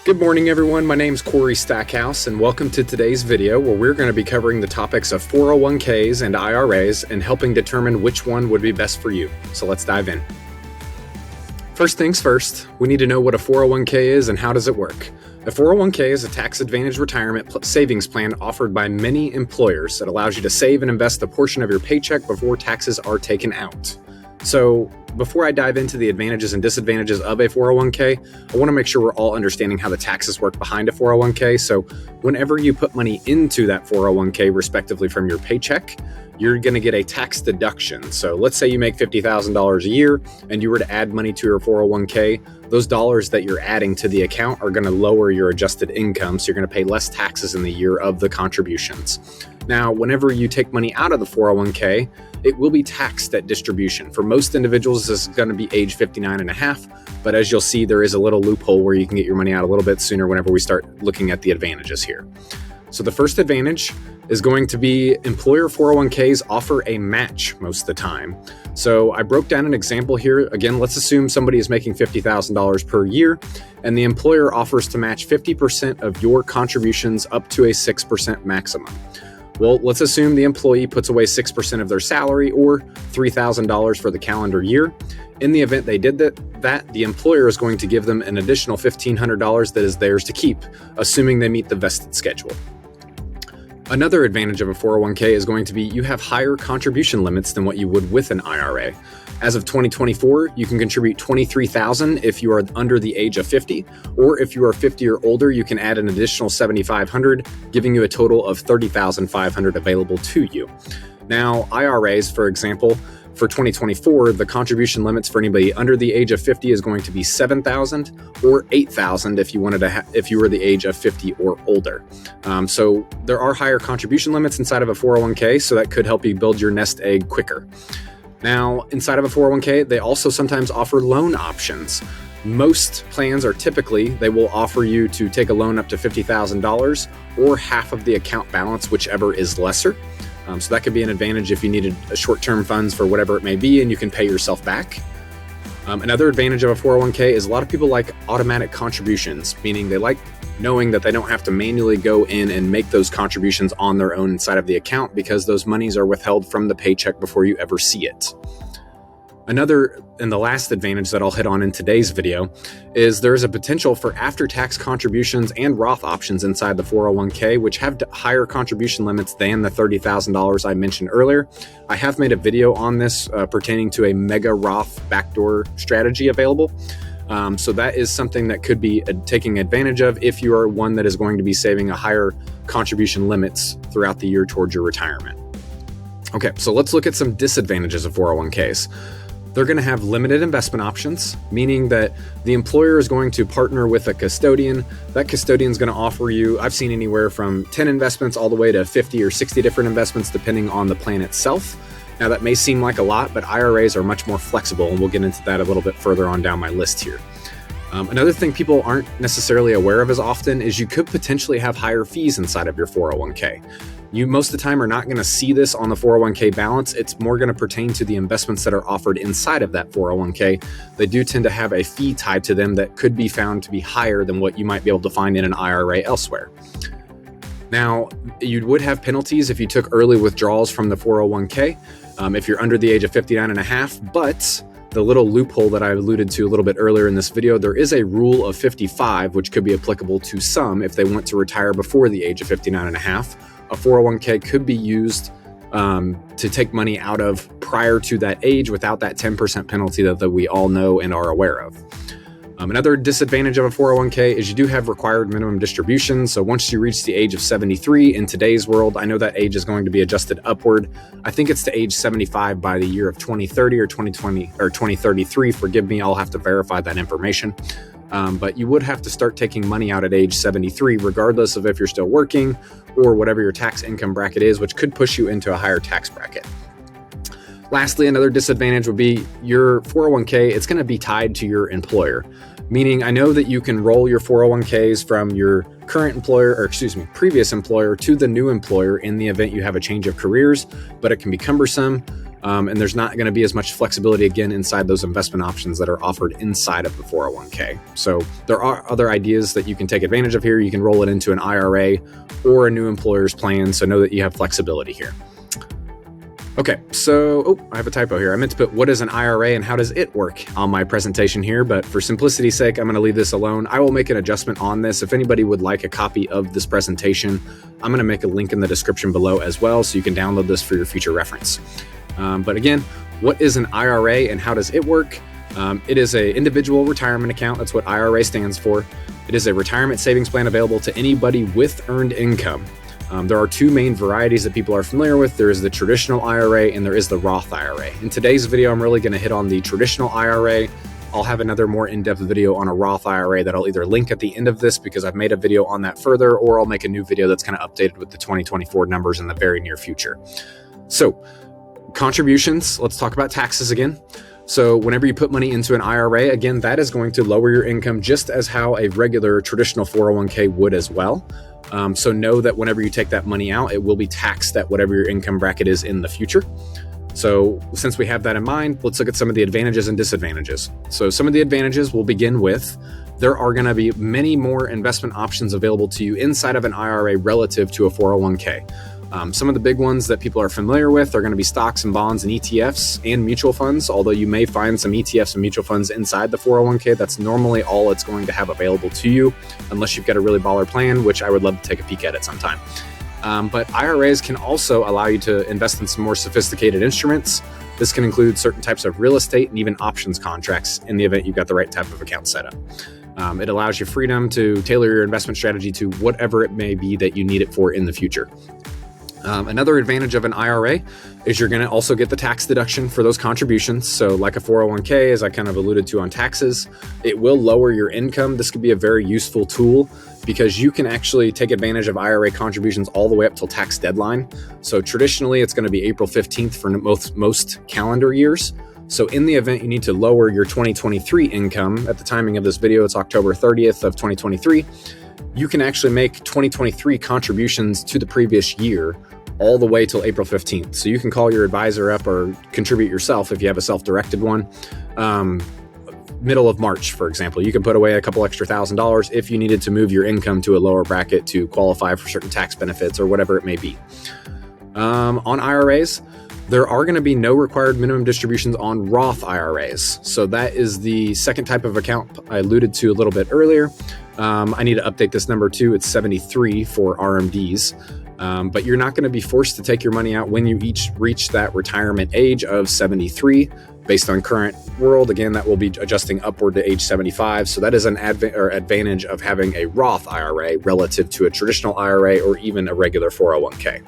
Good morning, everyone. My name is M Stackhouse, and welcome to today's video where we're going to be covering the topics of 401ks and IRAs and helping determine which one would be best for you. So let's dive in. First things first, we need to know what a 401k is and how does it work. A 401k is a tax-advantaged retirement savings plan offered by many employers that allows you to save and invest a portion of your paycheck before taxes are taken out. So before I dive into the advantages and disadvantages of a 401k, I want to make sure we're all understanding how the taxes work behind a 401k. So whenever you put money into that 401k, respectively from your paycheck, you're going to get a tax deduction. So let's say you make $50,000 a year and you were to add money to your 401k. Those dollars that you're adding to the account are going to lower your adjusted income. So you're going to pay less taxes in the year of the contributions. Now, whenever you take money out of the 401k, it will be taxed at distribution. For most individuals, this is going to be age 59 and a half. But as you'll see, there is a little loophole where you can get your money out a little bit sooner whenever we start looking at the advantages here. So the first advantage is going to be employer 401ks offer a match most of the time. So I broke down an example here. Again, let's assume somebody is making $50,000 per year and the employer offers to match 50% of your contributions up to a 6% maximum. Well, let's assume the employee puts away 6% of their salary or $3,000 for the calendar year. In the event they did that, the employer is going to give them an additional $1,500 that is theirs to keep, assuming they meet the vested schedule. Another advantage of a 401k is going to be you have higher contribution limits than what you would with an IRA. As of 2024, you can contribute $23,000 if you are under the age of 50, or if you are 50 or older, you can add an additional $7,500, giving you a total of $30,500 available to you. Now, IRAs, for example, for 2024, the contribution limits for anybody under the age of 50 is going to be $7,000 or $8,000 if you wanted to if you were the age of 50 or older. So there are higher contribution limits inside of a 401k, so that could help you build your nest egg quicker. Now, inside of a 401k, they also sometimes offer loan options. Most plans are typically, they will offer you to take a loan up to $50,000 or half of the account balance, whichever is lesser. So that could be an advantage if you needed short-term funds for whatever it may be and you can pay yourself back. Another advantage of a 401k is a lot of people like automatic contributions, meaning they like knowing that they don't have to manually go in and make those contributions on their own inside of the account because those monies are withheld from the paycheck before you ever see it. Another and the last advantage that I'll hit on in today's video is there is a potential for after-tax contributions and Roth options inside the 401k, which have higher contribution limits than the $30,000 I mentioned earlier. I have made a video on this pertaining to a mega Roth backdoor strategy available. So that is something that could be taking advantage of if you are one that is going to be saving a higher contribution limits throughout the year towards your retirement. Okay, so let's look at some disadvantages of 401ks. They're going to have limited investment options, meaning that the employer is going to partner with a custodian. That custodian is going to offer you, I've seen anywhere from 10 investments all the way to 50 or 60 different investments, depending on the plan itself. Now, that may seem like a lot, but IRAs are much more flexible, and we'll get into that a little bit further on down my list here. Another thing people aren't necessarily aware of as often is you could potentially have higher fees inside of your 401k. You most of the time are not going to see this on the 401k balance. It's more going to pertain to the investments that are offered inside of that 401k. They do tend to have a fee tied to them that could be found to be higher than what you might be able to find in an IRA elsewhere. Now, you would have penalties if you took early withdrawals from the 401k if you're under the age of 59 and a half, but the little loophole that I alluded to a little bit earlier in this video, there is a rule of 55, which could be applicable to some if they want to retire before the age of 59 and a half. A 401k could be used to take money out of prior to that age without that 10% penalty that we all know and are aware of. Another disadvantage of a 401k is you do have required minimum distributions. So once you reach the age of 73 in today's world, I know that age is going to be adjusted upward. I think it's to age 75 by the year of 2030 or 2020 or 2033. Forgive me, I'll have to verify that information. But you would have to start taking money out at age 73, regardless of if you're still working or whatever your tax income bracket is, which could push you into a higher tax bracket. Lastly, another disadvantage would be your 401k, it's going to be tied to your employer. Meaning, I know that you can roll your 401ks from your current employer, or previous employer to the new employer in the event you have a change of careers, but it can be cumbersome. And there's not going to be as much flexibility again inside those investment options that are offered inside of the 401k. So there are other ideas that you can take advantage of here. You can roll it into an IRA or a new employer's plan. So know that you have flexibility here. Okay, so, I have a typo here. I meant to put what is an IRA and how does it work on my presentation here, but for simplicity's sake, I'm going to leave this alone. I will make an adjustment on this. If anybody would like a copy of this presentation, I'm going to make a link in the description below as well, so you can download this for your future reference. But again, what is an IRA and how does it work? It is an individual retirement account. That's what IRA stands for. It is a retirement savings plan available to anybody with earned income. There are two main varieties that people are familiar with. There is the traditional IRA and there is the Roth IRA. In today's video, I'm really going to hit on the traditional IRA. I'll have another more in-depth video on a Roth IRA that I'll either link at the end of this because I've made a video on that further, or I'll make a new video that's kind of updated with the 2024 numbers in the very near future. So contributions, let's talk about taxes again. So whenever you put money into an IRA, again, that is going to lower your income just as how a regular traditional 401k would as well. So know that whenever you take that money out, it will be taxed at whatever your income bracket is in the future. So since we have that in mind, let's look at some of the advantages and disadvantages. So some of the advantages we'll begin with, there are going to be many more investment options available to you inside of an IRA relative to a 401k. Some of the big ones that people are familiar with are going to be stocks and bonds and ETFs and mutual funds, although you may find some ETFs and mutual funds inside the 401k. That's normally all it's going to have available to you, unless you've got a really baller plan, which I would love to take a peek at sometime. But IRAs can also allow you to invest in some more sophisticated instruments. This can include certain types of real estate and even options contracts in the event you've got the right type of account set up. It allows you freedom to tailor your investment strategy to whatever it may be that you need it for in the future. Another advantage of an IRA is you're going to also get the tax deduction for those contributions. So like a 401k, as I kind of alluded to on taxes, it will lower your income. This could be a very useful tool because you can actually take advantage of IRA contributions all the way up till tax deadline. So traditionally, it's going to be April 15th for most calendar years. So in the event you need to lower your 2023 income, at the timing of this video, it's October 30th of 2023, you can actually make 2023 contributions to the previous year all the way till April 15th. So you can call your advisor up or contribute yourself if you have a self-directed one. Middle of March, for example, you can put away a couple extra $1,000 if you needed to move your income to a lower bracket to qualify for certain tax benefits or whatever it may be. On IRAs, there are going to be no required minimum distributions on Roth IRAs. So that is the second type of account I alluded to a little bit earlier. I need to update this number too. It's 73 for RMDs. But you're not going to be forced to take your money out when you each reach that retirement age of 73. Based on current world, again, that will be adjusting upward to age 75. So that is an advantage of having a Roth IRA relative to a traditional IRA or even a regular 401k.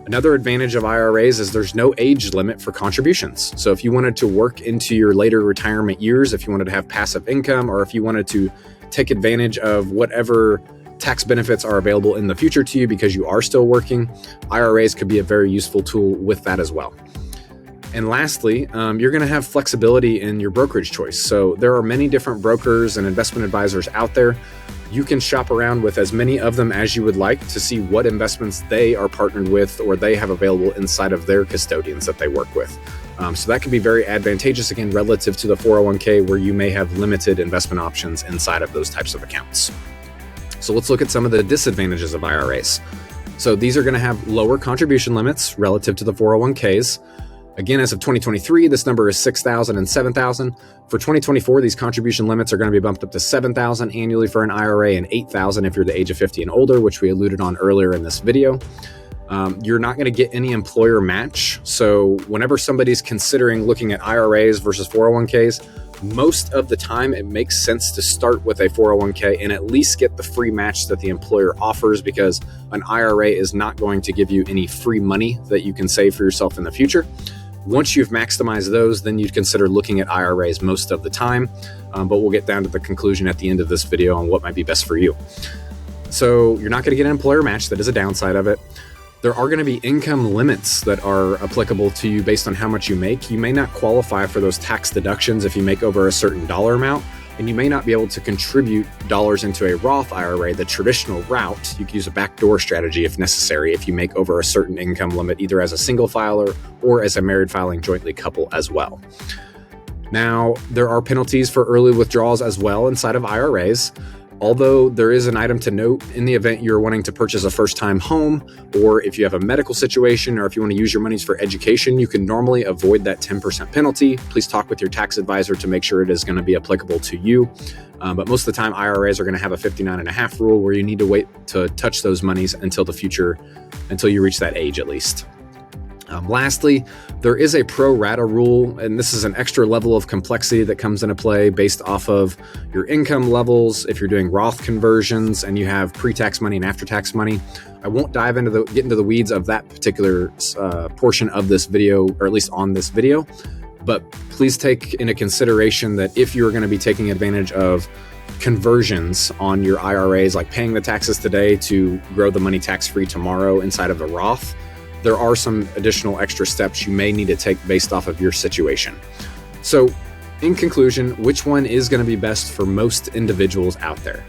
Another advantage of IRAs is there's no age limit for contributions. So if you wanted to work into your later retirement years, if you wanted to have passive income, or if you wanted to take advantage of whatever tax benefits are available in the future to you because you are still working, IRAs could be a very useful tool with that as well. And lastly, you're going to have flexibility in your brokerage choice. So there are many different brokers and investment advisors out there. You can shop around with as many of them as you would like to see what investments they are partnered with or they have available inside of their custodians that they work with. So that can be very advantageous, again, relative to the 401k where you may have limited investment options inside of those types of accounts. So let's look at some of the disadvantages of IRAs. So these are going to have lower contribution limits relative to the 401ks. Again, as of 2023, this number is $6,000 and $7,000. For 2024, these contribution limits are going to be bumped up to $7,000 annually for an IRA and $8,000 if you're the age of 50 and older, which we alluded on earlier in this video. You're not going to get any employer match. So whenever somebody's considering looking at IRAs versus 401ks, most of the time it makes sense to start with a 401k and at least get the free match that the employer offers, because an IRA is not going to give you any free money that you can save for yourself in the future. Once you've maximized those, then you'd consider looking at IRAs most of the time, but we'll get down to the conclusion at the end of this video on what might be best for you. So you're not going to get an employer match. That is a downside of it. There are going to be income limits that are applicable to you based on how much you make. You may not qualify for those tax deductions if you make over a certain dollar amount. and you may not be able to contribute dollars into a Roth IRA the traditional route. You could use a backdoor strategy if necessary if you make over a certain income limit, either as a single filer or as a married filing jointly couple as well. Now, there are penalties for early withdrawals as well inside of IRAs. Although there is an item to note, in the event you're wanting to purchase a first-time home, or if you have a medical situation, or if you want to use your monies for education, you can normally avoid that 10% penalty. Please talk with your tax advisor to make sure it is going to be applicable to you. But most of the time, IRAs are going to have a 59.5 rule where you need to wait to touch those monies until the future, until you reach that age at least. Lastly, there is a pro rata rule, and this is an extra level of complexity that comes into play based off of your income levels. If you're doing Roth conversions and you have pre-tax money and after-tax money, I won't get into the weeds of that particular portion of this video, or at least on this video. But please take into consideration that if you're going to be taking advantage of conversions on your IRAs, like paying the taxes today to grow the money tax-free tomorrow inside of a Roth, there are some additional extra steps you may need to take based off of your situation. So in conclusion, which one is going to be best for most individuals out there?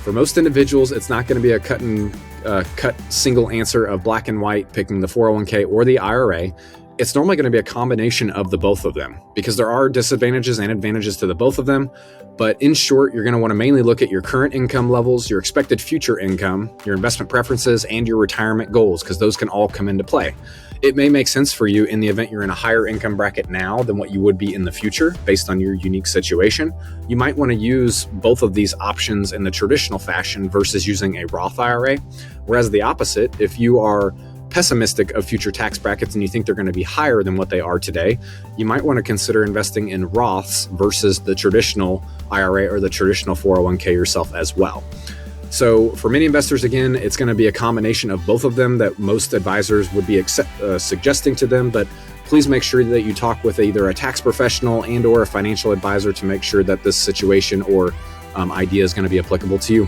For most individuals, it's not going to be a cut single answer of black and white, picking the 401k or the IRA. It's normally going to be a combination of the both of them, because there are disadvantages and advantages to the both of them. But in short, you're going to want to mainly look at your current income levels, your expected future income, your investment preferences, and your retirement goals, because those can all come into play. It may make sense for you in the event you're in a higher income bracket now than what you would be in the future based on your unique situation. You might want to use both of these options in the traditional fashion versus using a Roth IRA. Whereas the opposite, if you are pessimistic of future tax brackets and you think they're going to be higher than what they are today, you might want to consider investing in Roths versus the traditional IRA or the traditional 401k yourself as well. So for many investors, again, it's going to be a combination of both of them that most advisors would be suggesting to them, but please make sure that you talk with either a tax professional and or a financial advisor to make sure that this situation or idea is going to be applicable to you.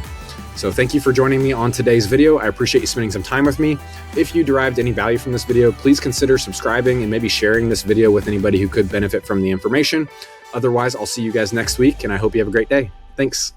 So thank you for joining me on today's video. I appreciate you spending some time with me. If you derived any value from this video, please consider subscribing and maybe sharing this video with anybody who could benefit from the information. Otherwise, I'll see you guys next week, and I hope you have a great day. Thanks.